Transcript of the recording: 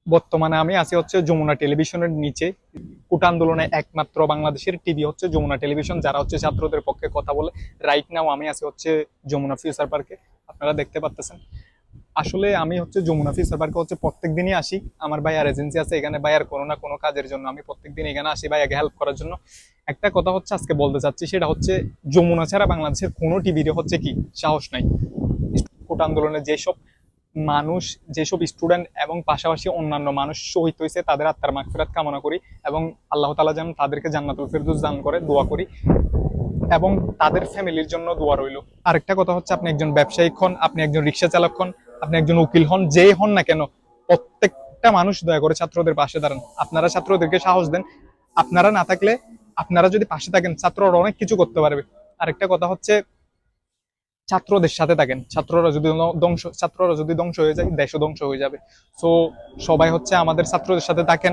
বর্তমানে আমি আছি হচ্ছে যমুনা টেলিভিশনের নিচে। কোটা আন্দোলনে একমাত্র বাংলাদেশের টিভি হচ্ছে যমুনা টেলিভিশন, যারা হচ্ছে ছাত্রদের পক্ষে কথা বলে। রাইট নাও আমি আছি হচ্ছে যমুনা ফিউচার পার্কে, আপনারা দেখতে পাচ্ছেন। আসলে আমি হচ্ছে যমুনা ফিউচার পার্কে হচ্ছে প্রত্যেক দিনই আসি। আমার ভাইয়ার এজেন্সি আছে এখানে, ভাইয়ার কোনো না কোনো কাজের জন্য আমি প্রত্যেকদিন এখানে আসি ভাইয়াকে হেল্প করার জন্য। একটা কথা হচ্ছে আজকে বলতে চাচ্ছি, সেটা হচ্ছে যমুনা ছাড়া বাংলাদেশের কোনো টিভির হচ্ছে কি সাহস নাই। কোটা আন্দোলনে যেসব মানুষ, যেসব স্টুডেন্ট এবং পাশাপাশি অন্যান্য মানুষ শহীদ হয়েছে, তাদের আত্মার মাগফিরাত কামনা করি এবং আল্লাহ তাআলা যেন তাদেরকে জান্নাতুল ফেরদৌস দান করে দোয়া করি, এবং তাদের ফ্যামিলির জন্য দোয়া রইল। আরেকটা কথা হচ্ছে, আপনি একজন ব্যবসায়িক হন, আপনি একজন রিক্সা চালক হন, আপনি একজন উকিল হন, যেই হন না কেন, প্রত্যেকটা মানুষ দয়া করে ছাত্রদের পাশে দাঁড়ান। আপনারা ছাত্রদেরকে সাহস দেন। আপনারা না থাকলে, আপনারা যদি পাশে থাকেন, ছাত্ররা অনেক কিছু করতে পারবে। আরেকটা কথা হচ্ছে, ছাত্রদের সাথে থাকেন। ছাত্ররা যদি ধ্বংস হয়ে যায়, দেশও ধ্বংস হয়ে যাবে। সো সবাই হচ্ছে আমাদের ছাত্রদের সাথে থাকেন।